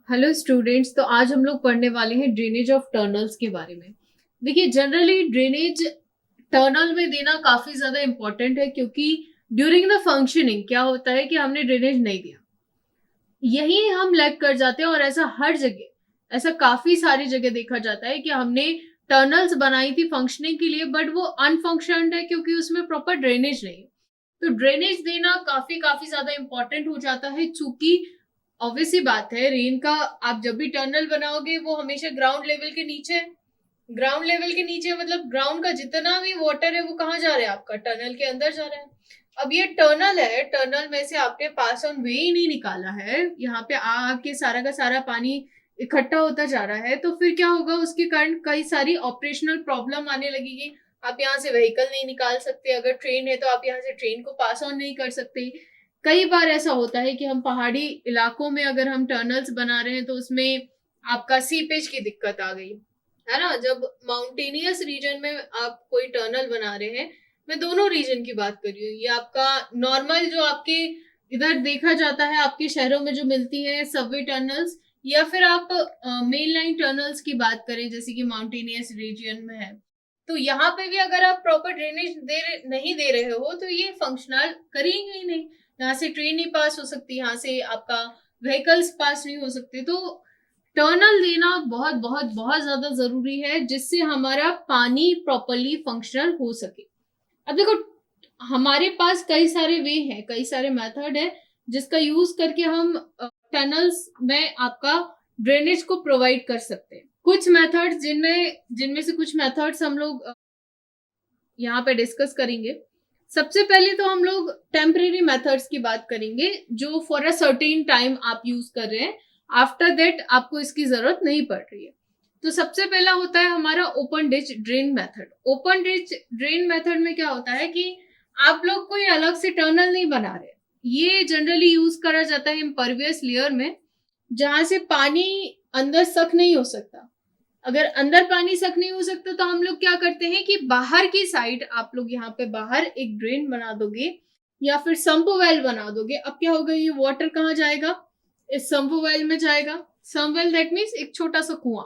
Hello students. तो आज हम लोग पढ़ने वाले हैं ड्रेनेज ऑफ टनल्स के बारे में। देखिए, जनरली ड्रेनेज टनल में देना काफी ज्यादा इंपॉर्टेंट है, क्योंकि ड्यूरिंग द फंक्शनिंग क्या होता है कि हमने ड्रेनेज नहीं दिया, यही हम लैग कर जाते हैं। और ऐसा हर जगह, ऐसा काफी सारी जगह देखा जाता है कि हमने टनल्स बनाई थी फंक्शनिंग के लिए, बट वो अनफंक्शनड है क्योंकि उसमें प्रॉपर ड्रेनेज नहीं है। तो ड्रेनेज देना काफी काफी ज्यादा इंपॉर्टेंट हो जाता है, चूंकि ऑब्वियस सी बात है, रेन का आप जब भी टनल बनाओगे वो हमेशा ग्राउंड लेवल के नीचे। ग्राउंड लेवल के नीचे मतलब ग्राउंड का जितना भी वाटर है वो कहाँ जा रहा है, आपका टनल के अंदर जा रहा है। अब ये टनल है, टनल में से आपने पास ऑन वे ही नहीं निकाला है, यहाँ पे आके सारा का सारा पानी इकट्ठा होता जा रहा है, तो फिर क्या होगा, उसके कारण कई सारी ऑपरेशनल प्रॉब्लम आने लगेगी। आप यहाँ से व्हीकल नहीं निकाल सकते, अगर ट्रेन है तो आप यहाँ से ट्रेन को पास ऑन नहीं कर सकते। कई बार ऐसा होता है कि हम पहाड़ी इलाकों में अगर हम टनल्स बना रहे हैं तो उसमें आपका सीपेज की दिक्कत आ गई है ना। जब माउंटेनियस रीजन में आप कोई टनल बना रहे हैं, मैं दोनों रीजन की बात कर रही हूँ, ये आपका नॉर्मल जो आपके इधर देखा जाता है आपके शहरों में जो मिलती है सबवे टनल्स, या फिर आप मेन लाइन टनल्स की बात करें जैसे कि माउंटेनियस रीजन में है, तो यहाँ पे भी अगर आप प्रॉपर ड्रेनेज नहीं दे रहे हो तो ये फंक्शनल करेंगे ही नहीं। यहाँ से ट्रेन नहीं पास हो सकती, यहाँ से आपका व्हीकल्स पास नहीं हो सकते। तो टर्नल देना बहुत बहुत बहुत ज्यादा जरूरी है, जिससे हमारा पानी प्रॉपरली फंक्शनल हो सके। अब देखो, हमारे पास कई सारे वे हैं, कई सारे मेथड है जिसका यूज करके हम टनल्स में आपका ड्रेनेज को प्रोवाइड कर सकते हैं। कुछ मेथड्स जिनमें जिनमें से कुछ मेथड्स हम लोग यहाँ पे डिस्कस करेंगे। सबसे पहले तो हम लोग टेम्परेरी मेथड्स की बात करेंगे, जो फॉर अ सर्टेन टाइम आप यूज कर रहे हैं, आफ्टर दैट आपको इसकी जरूरत नहीं पड़ रही है। तो सबसे पहला होता है हमारा open ditch drain method. Open ditch drain method में क्या होता है कि आप लोग कोई अलग से टनल नहीं बना रहे, ये जनरली यूज करा जाता है इम्परवियस लेयर में, जहां से पानी अंदर सक नहीं हो सकता। अगर अंदर पानी सक नहीं हो सकता तो हम लोग क्या करते हैं कि बाहर की साइड आप लोग यहाँ पे बाहर एक ड्रेन बना दोगे या फिर सम्प वेल बना दोगे। अब क्या होगा, ये वाटर कहाँ जाएगा, इस सम्प वेल में जाएगा। सम्प वेल दैट मीन्स एक छोटा सा कुआं,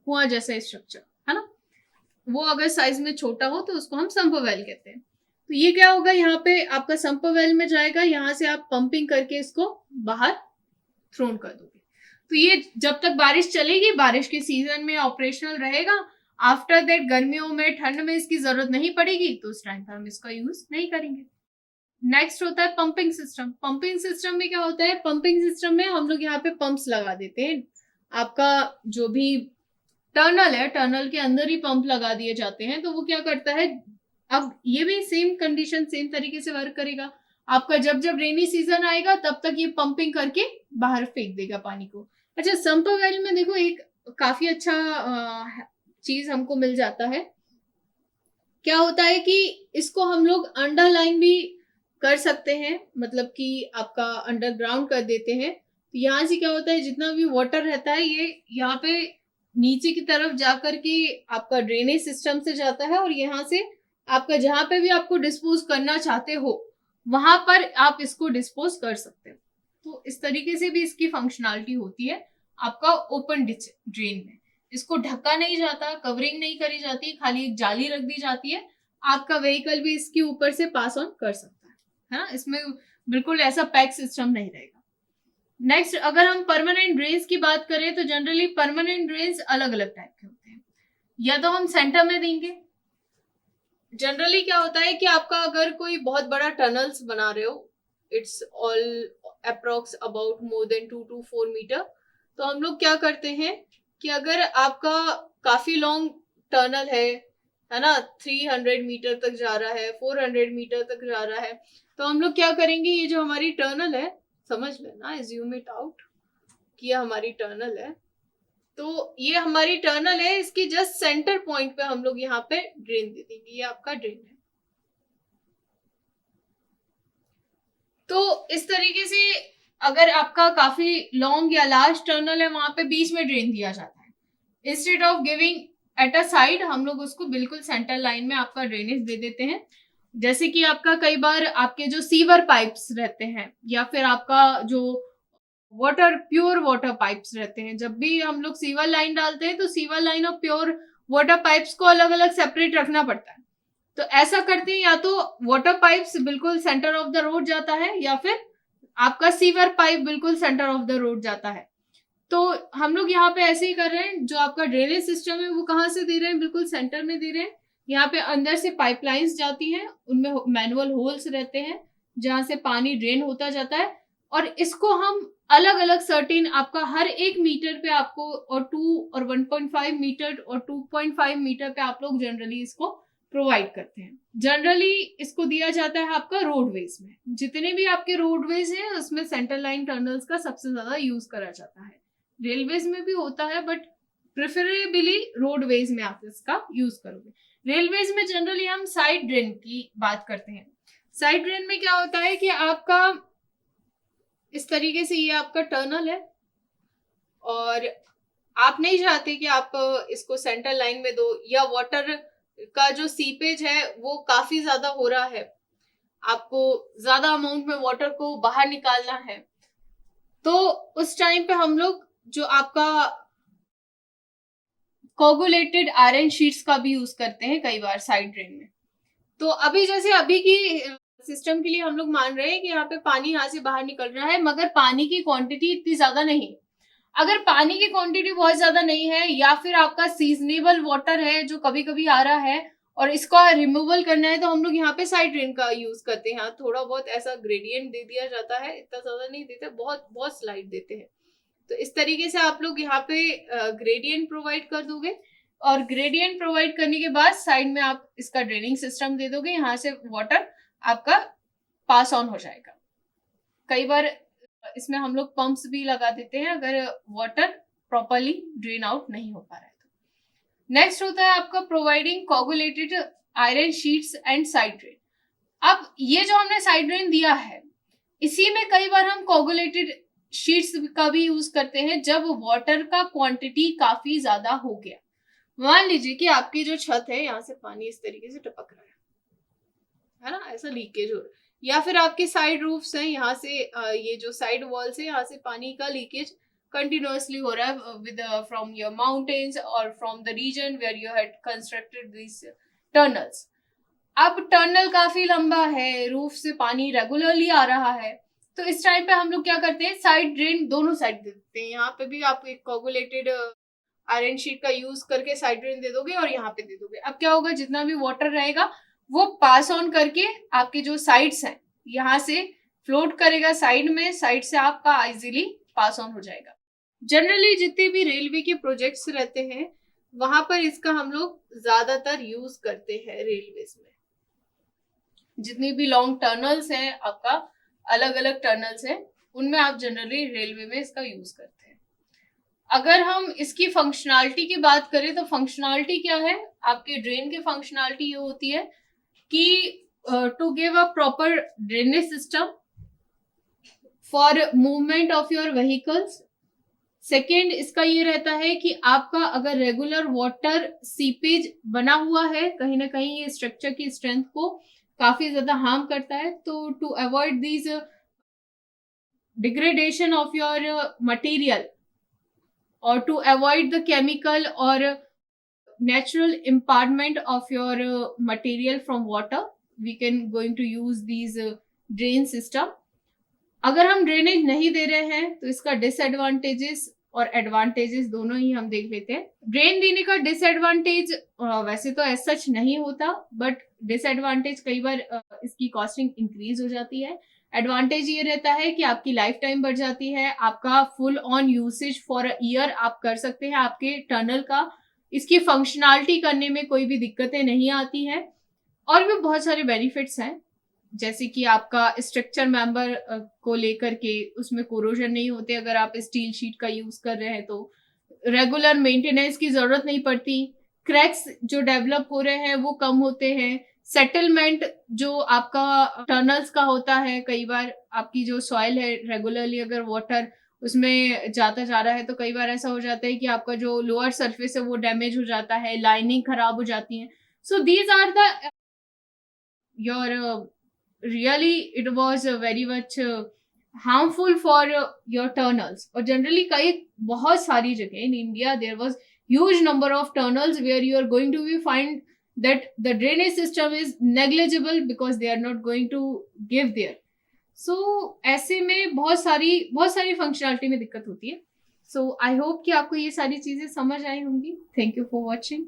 कुआं जैसा स्ट्रक्चर है ना, वो अगर साइज में छोटा हो तो उसको हम सम्प वेल कहते हैं। तो ये क्या होगा, यहाँ पे आपका सम्प वेल में जाएगा, यहाँ से आप पंपिंग करके इसको बाहर थ्रोन कर दोगे। तो ये जब तक बारिश चलेगी, बारिश के सीजन में ऑपरेशनल रहेगा। आफ्टर दैट गर्मियों में ठंड में इसकी जरूरत नहीं पड़ेगी, तो उस टाइम पर हम इसका यूज नहीं करेंगे। नेक्स्ट होता है पंपिंग सिस्टम। पंपिंग सिस्टम में क्या होता है, पंपिंग सिस्टम में हम लोग यहाँ पे पंप्स लगा देते हैं। आपका जो भी टनल है, टनल के अंदर ही पंप लगा दिए जाते हैं। तो वो क्या करता है, अब ये भी सेम कंडीशन सेम तरीके से वर्क करेगा। आपका जब जब रेनी सीजन आएगा तब तक ये पंपिंग करके बाहर फेंक देगा पानी को। अच्छा, सम्प वेल में देखो एक काफी अच्छा चीज हमको मिल जाता है। क्या होता है कि इसको हम लोग अंडरलाइन भी कर सकते हैं, मतलब कि आपका अंडरग्राउंड कर देते हैं। तो यहाँ से क्या होता है, जितना भी वाटर रहता है ये यहाँ पे नीचे की तरफ जाकर के आपका ड्रेनेज सिस्टम से जाता है, और यहाँ से आपका जहां पे भी आपको डिस्पोज करना चाहते हो वहां पर आप इसको डिस्पोज कर सकते हो। तो इस तरीके से भी इसकी फंक्शनैलिटी होती है आपका ओपन डिच ड्रेन में। इसको ढका नहीं जाता, कवरिंग नहीं करी जाती, खाली एक जाली रख दी जाती है। आपका व्हीकल भी इसके ऊपर से पास ऑन कर सकता है ना, इसमें बिल्कुल ऐसा पैक सिस्टम नहीं रहेगा। नेक्स्ट, अगर हम परमानेंट ड्रेन्स की बात करें तो जनरली परमानेंट ड्रेन्स अलग अलग टाइप के होते हैं। या तो हम सेंटर में देंगे, जनरली क्या होता है कि आपका अगर कोई बहुत बड़ा टनल्स बना रहे हो, it's all approx about more than 2 to 4 metre, तो हम लोग क्या करते हैं कि अगर आपका काफी लॉन्ग टनल है ना, 300 मीटर तक जा रहा है, 400 मीटर तक जा रहा है, तो हम लोग क्या करेंगे, ये जो हमारी टनल है, समझ लेना, एज्यूम इट आउट कि ये हमारी टनल है। तो ये हमारी टनल है, इसकी जस्ट सेंटर पॉइंट पे हम लोग यहाँ पे ड्रेन दे देंगे, ये आपका ड्रेन है। तो इस तरीके से अगर आपका काफी लॉन्ग या लार्ज टनल है, वहां पे बीच में ड्रेन दिया जाता है, instead of giving at a side हम लोग उसको बिल्कुल सेंटर लाइन में आपका ड्रेनेज दे देते हैं। जैसे कि आपका कई बार आपके जो सीवर पाइप्स रहते हैं, या फिर आपका जो वाटर प्योर वाटर पाइप्स रहते हैं। जब भी हम लोग सीवर लाइन डालते हैं तो सीवर लाइन और प्योर वाटर पाइप्स को अलग अलग सेपरेट रखना पड़ता है। तो ऐसा करते हैं, या तो वाटर पाइप्स बिल्कुल सेंटर ऑफ द रोड जाता है या फिर आपका सीवर पाइप बिल्कुल सेंटर ऑफ द रोड जाता है। तो हम लोग यहाँ पे ऐसे ही कर रहे हैं। जो आपका ड्रेनेज सिस्टम है वो कहाँ से दे रहे हैं, बिल्कुल सेंटर में दे रहे हैं। यहाँ पे अंदर से पाइपलाइंस जाती हैं, उनमें मैनुअल होल्स रहते हैं जहां से पानी ड्रेन होता जाता है। और इसको हम अलग अलग सर्टेन, आपका हर 1 मीटर पे आपको, और 1.5 मीटर और 2.5 मीटर पे आप लोग जनरली इसको प्रोवाइड करते हैं। जनरली इसको दिया जाता है आपका रोडवेज में। जितने भी आपके रोडवेज हैं उसमें सेंट्रल लाइन टनल्स का सबसे ज्यादा यूज करा जाता है। रेलवेज में भी होता है बट प्रेफरेबली रोडवेज में आप इसका यूज करोगे। रेलवेज में जनरली हम साइड ड्रेन की बात करते हैं। साइड ड्रेन में क्या होता है कि आपका इस तरीके से ये आपका टनल है और आप नहीं चाहते कि आप इसको सेंट्रल लाइन में दो, या वाटर का जो सीपेज है वो काफी ज्यादा हो रहा है, आपको ज्यादा अमाउंट में वाटर को बाहर निकालना है, तो उस टाइम पे हम लोग जो आपका कोगुलेटेड आयरन शीट्स का भी यूज करते हैं कई बार साइड ड्रेन में। तो अभी जैसे अभी की सिस्टम के लिए हम लोग मान रहे हैं कि यहाँ पे पानी यहाँ से बाहर निकल रहा है, मगर पानी की क्वांटिटी इतनी ज्यादा नहीं। अगर पानी की क्वांटिटी बहुत ज्यादा नहीं है या फिर आपका सीजनेबल वाटर है जो कभी कभी आ रहा है और इसको रिमूवल करना है, तो हम लोग यहाँ पे साइड ड्रेन का यूज करते हैं। थोड़ा बहुत ऐसा ग्रेडियंट दे दिया जाता है, इतना ज्यादा नहीं देते, बहुत बहुत स्लाइड देते हैं। तो इस तरीके से आप लोग यहाँ पे ग्रेडियंट प्रोवाइड कर दोगे और ग्रेडियंट प्रोवाइड करने के बाद साइड में आप इसका ड्रेनिंग सिस्टम दे दोगे, यहाँ से वाटर आपका पास ऑन हो जाएगा। कई बार इसमें हम लोग पंप्स भी लगा देते हैं अगर वाटर प्रॉपरली ड्रेन आउट नहीं हो पा रहा है तो। नेक्स्ट होता है आपका providing coagulated iron sheets and side drain. अब ये जो हमने साइड ड्रेन दिया है इसी में कई बार हम कोगुलेटेड शीट्स का भी यूज करते हैं जब वाटर का क्वांटिटी काफी ज्यादा हो गया। मान लीजिए कि आपकी जो छत है यहाँ से पानी इस तरीके से टपक रहा है ना, ऐसा लीकेज हो रहा है, या फिर आपके साइड रूफ्स हैं, यहाँ से ये जो साइड वॉल्स है यहाँ से पानी का लीकेज कंटिन्यूअसली हो रहा है विद फ्रॉम योर माउंटेन्स और from the region where you had constructed this tunnels. अब टनल काफी लंबा है, रूफ से पानी रेगुलरली आ रहा है, तो इस टाइम पे हम लोग क्या करते हैं, साइड ड्रेन दोनों साइड दे देते हैं। यहाँ पे भी आप एक कोगुलेटेड आयरन शीट का यूज करके साइड ड्रेन दे दोगे और यहाँ पे दे दोगे। अब क्या होगा, जितना भी वाटर रहेगा वो पास ऑन करके आपके जो साइड्स हैं यहाँ से फ्लोट करेगा साइड में, साइड से आपका इजीली पास ऑन हो जाएगा। जनरली जितने भी रेलवे के प्रोजेक्ट्स रहते हैं वहां पर इसका हम लोग ज्यादातर यूज करते हैं। रेलवेज में जितनी भी लॉन्ग टनल्स हैं, आपका अलग अलग टनल्स हैं, उनमें आप जनरली रेलवे में इसका यूज करते हैं। अगर हम इसकी फंक्शनैलिटी की बात करें तो फंक्शनैलिटी क्या है, आपके ड्रेन की फंक्शनैलिटी ये होती है कि to give a proper drainage system for movement of your vehicles. Second इसका ये रहता है कि आपका अगर रेगुलर वाटर सीपेज बना हुआ है कहीं ना कहीं, ये स्ट्रक्चर की स्ट्रेंथ को काफी ज्यादा हार्म करता है, तो to avoid this degradation of your material और टू अवॉइड द केमिकल और natural impartment of your material from water, we can going to use these drain system। अगर हम ड्रेनेज नहीं दे रहे हैं तो इसका डिसएडवांटेजेस और एडवांटेजेस दोनों ही हम देख लेते हैं। ड्रेन देने का डिसएडवांटेज वैसे तो ऐसा सच नहीं होता, बट डिसएडवांटेज कई बार इसकी कॉस्टिंग इंक्रीज हो जाती है। एडवांटेज ये रहता है कि आपकी लाइफ टाइम बढ़ जाती है, आपका full on usage for a year आप कर सकते हैं आपके टनल का, इसकी फंक्शनैलिटी करने में कोई भी दिक्कतें नहीं आती हैं। और भी बहुत सारे बेनिफिट्स हैं, जैसे कि आपका स्ट्रक्चर मेंबर को लेकर के उसमें कोरोजन नहीं होते अगर आप स्टील शीट का यूज कर रहे हैं, तो रेगुलर मेंटेनेंस की जरूरत नहीं पड़ती, क्रैक्स जो डेवलप हो रहे हैं वो कम होते हैं, सेटलमेंट जो आपका टनल्स का होता है, कई बार आपकी जो सॉइल है रेगुलरली अगर वाटर उसमें जाता जा रहा है तो कई बार ऐसा हो जाता है कि आपका जो लोअर सरफेस है वो डैमेज हो जाता है, लाइनिंग खराब हो जाती है। So these are the your really it was very much harmful for your tunnels. और generally कई बहुत सारी जगह in India there was huge number of tunnels where you are going to be find that the drainage system is negligible because they are not going to give there. So ऐसे में बहुत सारी functionality में दिक्कत होती है. So I hope कि आपको ये सारी चीजें समझ आई होंगी. Thank you for watching.